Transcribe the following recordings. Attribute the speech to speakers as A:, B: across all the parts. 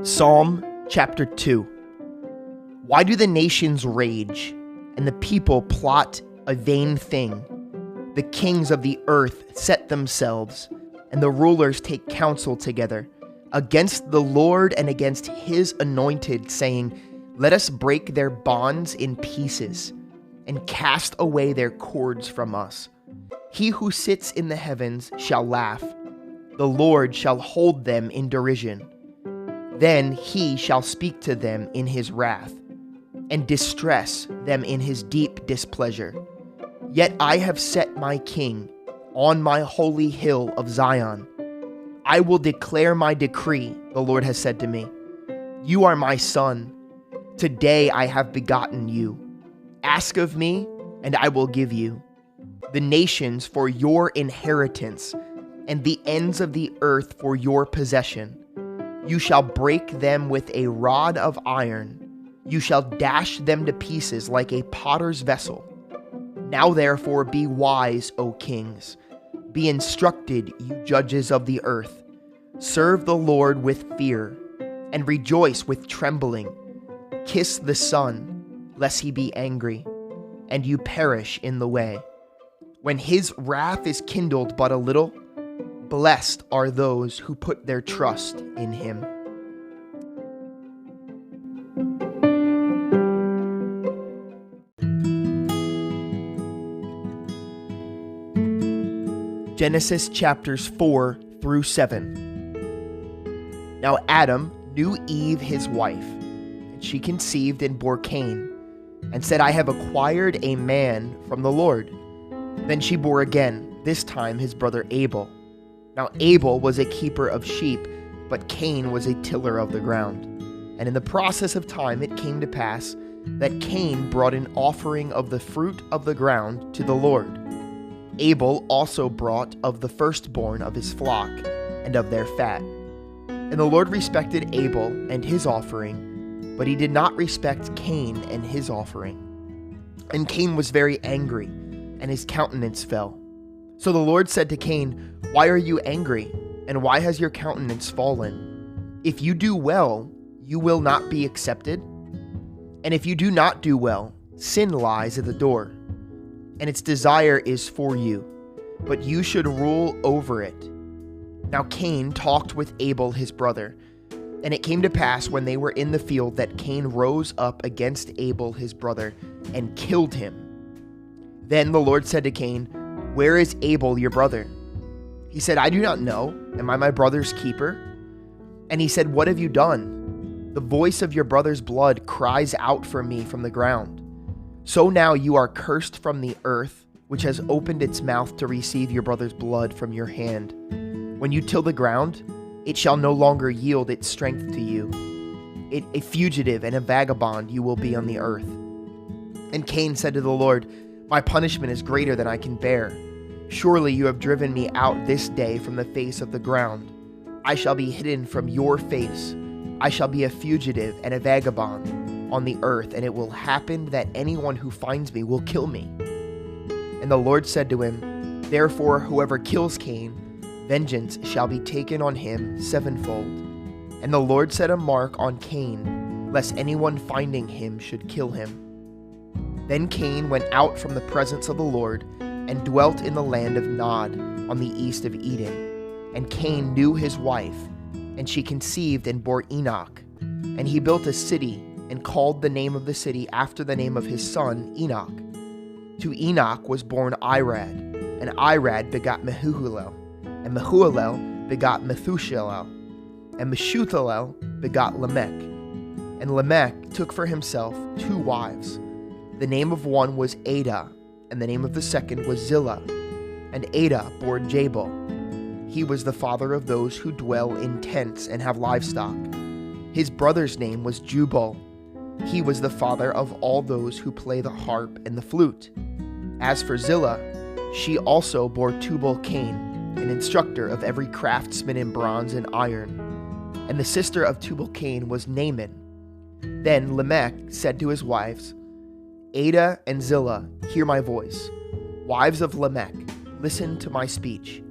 A: Psalm chapter 2. Why do the nations rage, and the people plot a vain thing? The kings of the earth set themselves, and the rulers take counsel together against the Lord and against his anointed, saying, Let us break their bonds in pieces, and cast away their cords from us. He who sits in the heavens shall laugh. The Lord shall hold them in derision. Then he shall speak to them in his wrath, and distress them in his deep displeasure. Yet I have set my king on my holy hill of Zion. I will declare my decree, the Lord has said to me. You are my son. Today I have begotten you. Ask of me, and I will give you the nations for your inheritance, and the ends of the earth for your possession. You shall break them with a rod of iron. You shall dash them to pieces like a potter's vessel. Now therefore be wise, O kings. Be instructed, you judges of the earth. Serve the Lord with fear, and rejoice with trembling. Kiss the Son, lest he be angry, and you perish in the way. When his wrath is kindled but a little, blessed are those who put their trust in him. Genesis chapters 4 through 7. Now Adam knew Eve his wife, and she conceived and bore Cain, and said, I have acquired a man from the Lord. Then she bore again, this time his brother Abel. Now Abel was a keeper of sheep, but Cain was a tiller of the ground. And in the process of time it came to pass that Cain brought an offering of the fruit of the ground to the Lord. Abel also brought of the firstborn of his flock and of their fat. And the Lord respected Abel and his offering, but he did not respect Cain and his offering. And Cain was very angry, and his countenance fell. So the Lord said to Cain, Why are you angry, and why has your countenance fallen? If you do well, you will not be accepted. And if you do not do well, sin lies at the door, and its desire is for you, but you should rule over it. Now Cain talked with Abel his brother, and it came to pass when they were in the field that Cain rose up against Abel his brother and killed him. Then the Lord said to Cain, Where is Abel your brother? He said, I do not know. Am I my brother's keeper? And he said, What have you done? The voice of your brother's blood cries out for me from the ground. So now you are cursed from the earth, which has opened its mouth to receive your brother's blood from your hand. When you till the ground, it shall no longer yield its strength to you. A fugitive and a vagabond you will be on the earth. And Cain said to the Lord, My punishment is greater than I can bear. Surely you have driven me out this day from the face of the ground. I shall be hidden from your face. I shall be a fugitive and a vagabond on the earth, and it will happen that anyone who finds me will kill me. And the Lord said to him, Therefore whoever kills Cain, vengeance shall be taken on him sevenfold. And the Lord set a mark on Cain, lest anyone finding him should kill him. Then Cain went out from the presence of the Lord, and dwelt in the land of Nod on the east of Eden. And Cain knew his wife, and she conceived and bore Enoch. And he built a city, and called the name of the city after the name of his son Enoch. To Enoch was born Irad, and Irad begot Mehullel, and Mehullel begot Methushael, and Meshuthalel begot Lamech. And Lamech took for himself 2 wives. The name of one was Adah, and the name of the second was Zillah. And Adah bore Jabal. He was the father of those who dwell in tents and have livestock. His brother's name was Jubal. He was the father of all those who play the harp and the flute. As for Zillah, she also bore Tubal-Cain, an instructor of every craftsman in bronze and iron. And the sister of Tubal-Cain was Naaman. Then Lamech said to his wives, Adah and Zillah, hear my voice. Wives of Lamech, listen to my speech,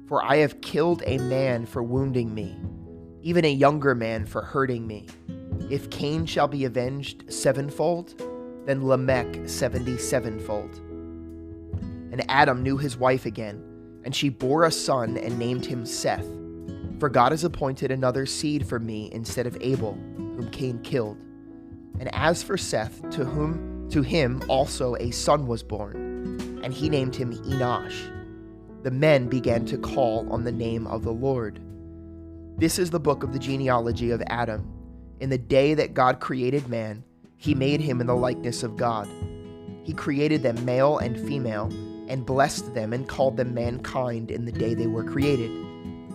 A: for I have killed a man for wounding me, even a younger man for hurting me. If Cain shall be avenged sevenfold, then Lamech 77-fold. And Adam knew his wife again, and she bore a son and named him Seth. For God has appointed another seed for me instead of Abel, whom Cain killed. And as for Seth, to him also a son was born, and he named him Enosh. The men began to call on the name of the Lord. This is the book of the genealogy of Adam. In the day that God created man, he made him in the likeness of God. He created them male and female, and blessed them and called them mankind in the day they were created.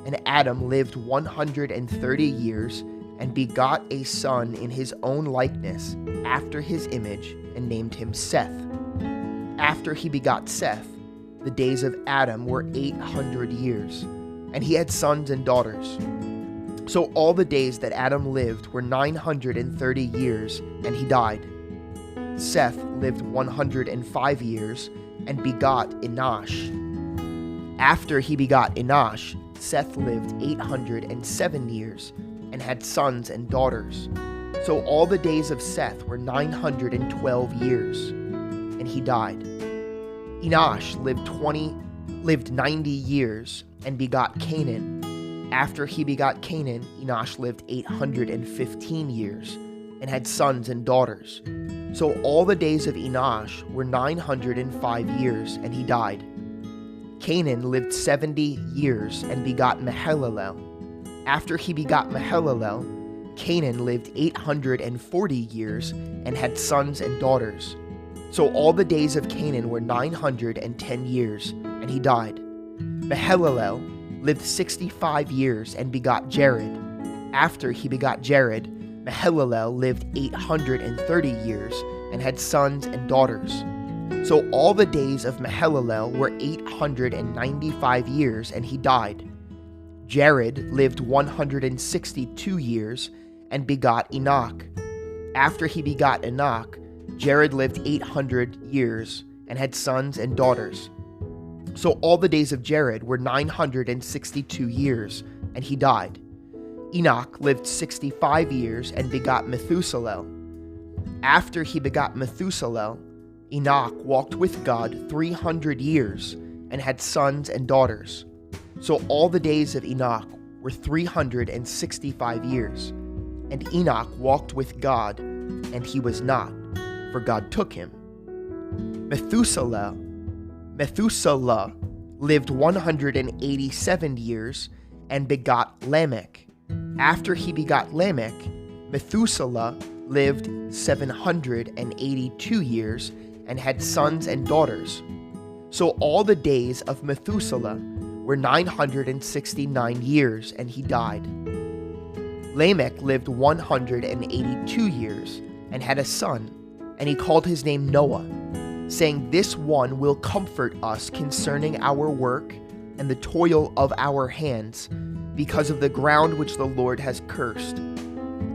A: And Adam lived 130 years and begot a son in his own likeness, after his image, and named him Seth. After he begot Seth, the days of Adam were 800 years, and he had sons and daughters. So all the days that Adam lived were 930 years, and he died. Seth lived 105 years, and begot Enosh. After he begot Enosh, Seth lived 807 years, and had sons and daughters. So all the days of Seth were 912 years, and he died. Enosh lived 90 years, and begot Canaan. After he begot Canaan, Enosh lived 815 years, and had sons and daughters. So all the days of Enosh were 905 years, and he died. Canaan lived 70 years, and begot Mahalalel. After he begot Mahalalel, Canaan lived 840 years, and had sons and daughters. So all the days of Canaan were 910 years, and he died. Mahalalel lived 65 years, and begot Jared. After he begot Jared, Mahalalel lived 830 years, and had sons and daughters. So all the days of Mahalalel were 895 years, and he died. Jared lived 162 years, and begot Enoch. After he begot Enoch, Jared lived 800 years, and had sons and daughters. So all the days of Jared were 962 years, and he died. Enoch lived 65 years, and begot Methuselah. After he begot Methuselah, Enoch walked with God 300 years, and had sons and daughters. So all the days of Enoch were 365 years. And Enoch walked with God, and he was not, for God took him. Methuselah lived 187 years, and begot Lamech. After he begot Lamech, Methuselah lived 782 years, and had sons and daughters. So all the days of Methuselah were 969 years, and he died. Lamech lived 182 years, and had a son, and he called his name Noah, saying, "This one will comfort us concerning our work and the toil of our hands, because of the ground which the Lord has cursed."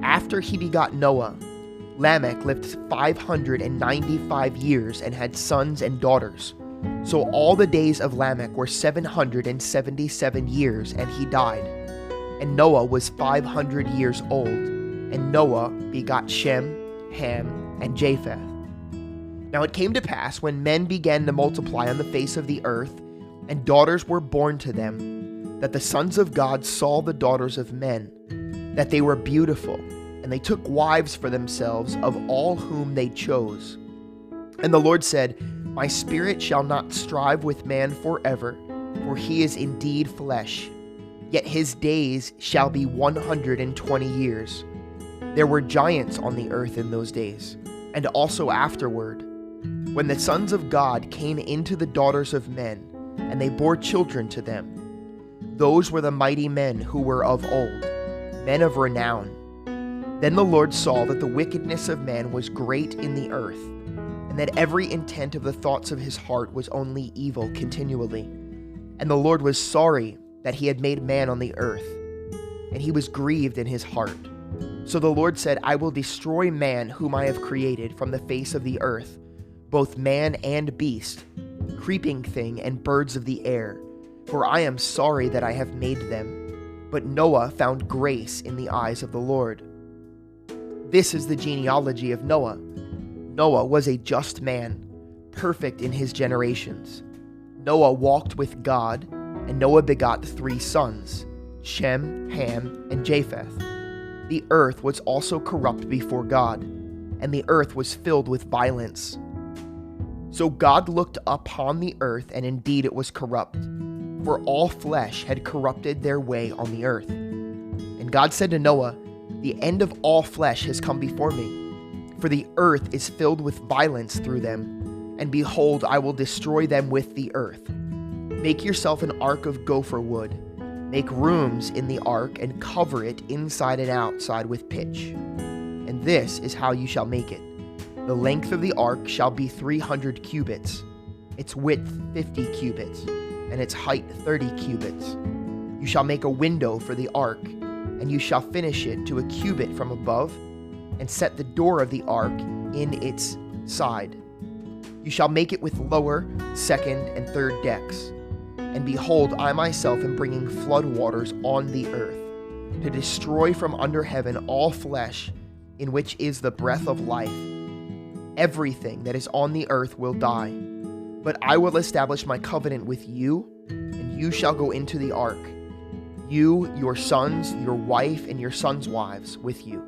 A: After he begot Noah, Lamech lived 595 years, and had sons and daughters. So all the days of Lamech were 777 years, and he died. And Noah was 500 years old, and Noah begot Shem, Ham, and Japheth. Now it came to pass, when men began to multiply on the face of the earth, and daughters were born to them, that the sons of God saw the daughters of men, that they were beautiful, and they took wives for themselves of all whom they chose. And the Lord said, "My spirit shall not strive with man forever, for he is indeed flesh. Yet his days shall be 120 years. There were giants on the earth in those days, and also afterward, when the sons of God came into the daughters of men, and they bore children to them. Those were the mighty men who were of old, men of renown. Then the Lord saw that the wickedness of man was great in the earth, and that every intent of the thoughts of his heart was only evil continually. And the Lord was sorry that he had made man on the earth, and he was grieved in his heart. So the Lord said, I will destroy man whom I have created from the face of the earth, both man and beast, creeping thing, and birds of the air, for I am sorry that I have made them. But Noah found grace in the eyes of the Lord. This is the genealogy of Noah. Noah was a just man, perfect in his generations. Noah walked with God, and Noah begot 3 sons, Shem, Ham, and Japheth. The earth was also corrupt before God, and the earth was filled with violence. So God looked upon the earth, and indeed it was corrupt, for all flesh had corrupted their way on the earth. And God said to Noah, "The end of all flesh has come before me, for the earth is filled with violence through them, and behold, I will destroy them with the earth. Make yourself an ark of gopher wood. Make rooms in the ark and cover it inside and outside with pitch. And this is how you shall make it. The length of the ark shall be 300 cubits, its width 50 cubits, and its height 30 cubits. You shall make a window for the ark, and you shall finish it to a cubit from above, and set the door of the ark in its side. You shall make it with lower, second, and third decks. And behold, I myself am bringing flood waters on the earth, to destroy from under heaven all flesh, in which is the breath of life. Everything that is on the earth will die. But I will establish my covenant with you, and you shall go into the ark, you, your sons, your wife, and your sons' wives with you.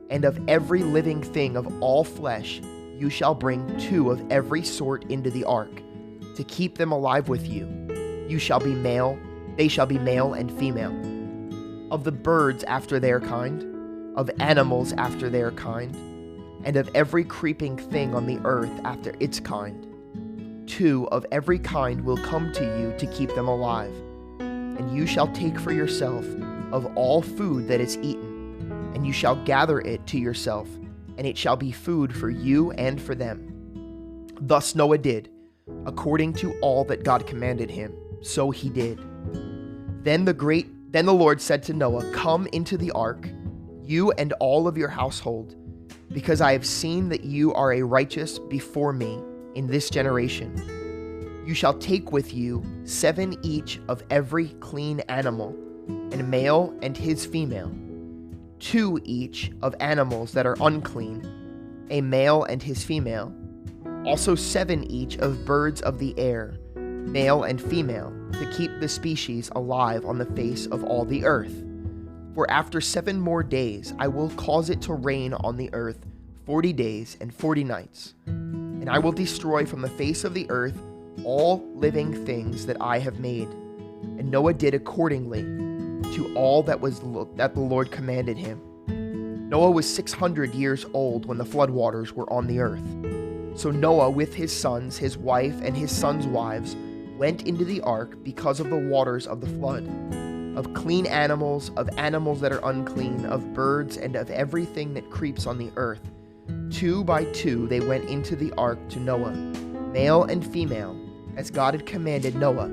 A: And of every living thing of all flesh, you shall bring 2 of every sort into the ark, to keep them alive with you. They shall be male and female. Of the birds after their kind, of animals after their kind, and of every creeping thing on the earth after its kind. 2 of every kind will come to you to keep them alive. And you shall take for yourself of all food that is eaten, and you shall gather it to yourself, and it shall be food for you and for them. Thus Noah did, according to all that God commanded him, so he did. Then the Lord said to Noah, "Come into the ark, you and all of your household, because I have seen that you are a righteous before me in this generation. You shall take with you 7 each of every clean animal, a male and his female, 2 each of animals that are unclean, a male and his female, also 7 each of birds of the air, male and female, to keep the species alive on the face of all the earth. For after 7 more days I will cause it to rain on the earth 40 days and 40 nights, and I will destroy from the face of the earth all living things that I have made." And Noah did accordingly to all that the Lord commanded him. Noah was 600 years old when the floodwaters were on the earth. So Noah with his sons, his wife, and his sons' wives went into the ark because of the waters of the flood. Of clean animals, of animals that are unclean, of birds, and of everything that creeps on the earth. 2 by 2 they went into the ark to Noah, male and female, as God had commanded Noah.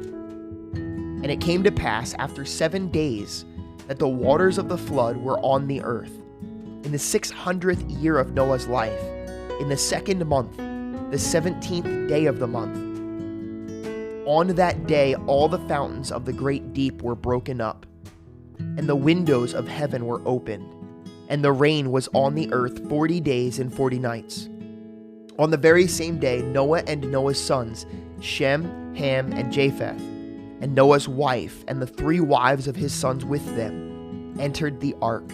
A: And it came to pass after 7 days that the waters of the flood were on the earth. In the 600th year of Noah's life, in the 2nd month, the 17th day of the month. On that day all the fountains of the great deep were broken up, and the windows of heaven were opened, and the rain was on the earth 40 days and 40 nights. On the very same day Noah and Noah's sons, Shem, Ham, and Japheth, and Noah's wife and the 3 wives of his sons with them, entered the ark,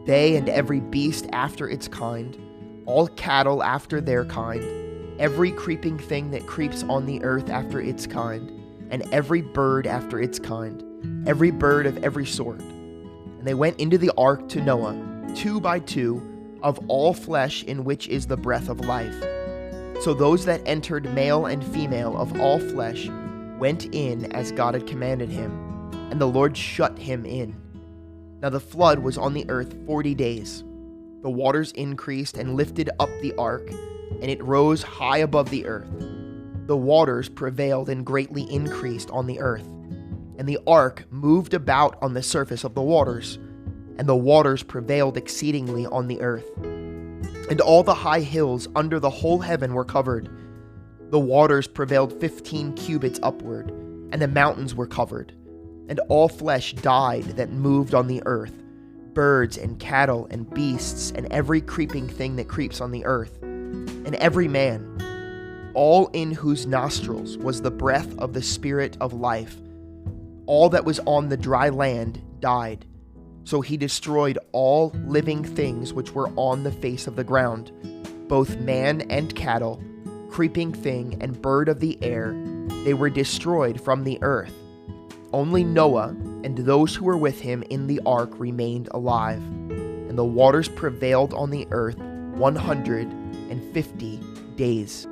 A: they and every beast after its kind, all cattle after their kind, every creeping thing that creeps on the earth after its kind, and every bird after its kind, every bird of every sort. And they went into the ark to Noah, 2 by 2, of all flesh in which is the breath of life. So those that entered, male and female of all flesh, went in as God had commanded him, and the Lord shut him in. Now the flood was on the earth 40 days. The waters increased and lifted up the ark, and it rose high above the earth. The waters prevailed and greatly increased on the earth, and the ark moved about on the surface of the waters, and the waters prevailed exceedingly on the earth. And all the high hills under the whole heaven were covered. The waters prevailed 15 cubits upward, and the mountains were covered. And all flesh died that moved on the earth, birds and cattle and beasts and every creeping thing that creeps on the earth, and every man, all in whose nostrils was the breath of the Spirit of life. All that was on the dry land died. So he destroyed all living things which were on the face of the ground, both man and cattle, creeping thing and bird of the air. They were destroyed from the earth. Only Noah and those who were with him in the ark remained alive, and the waters prevailed on the earth 150 days.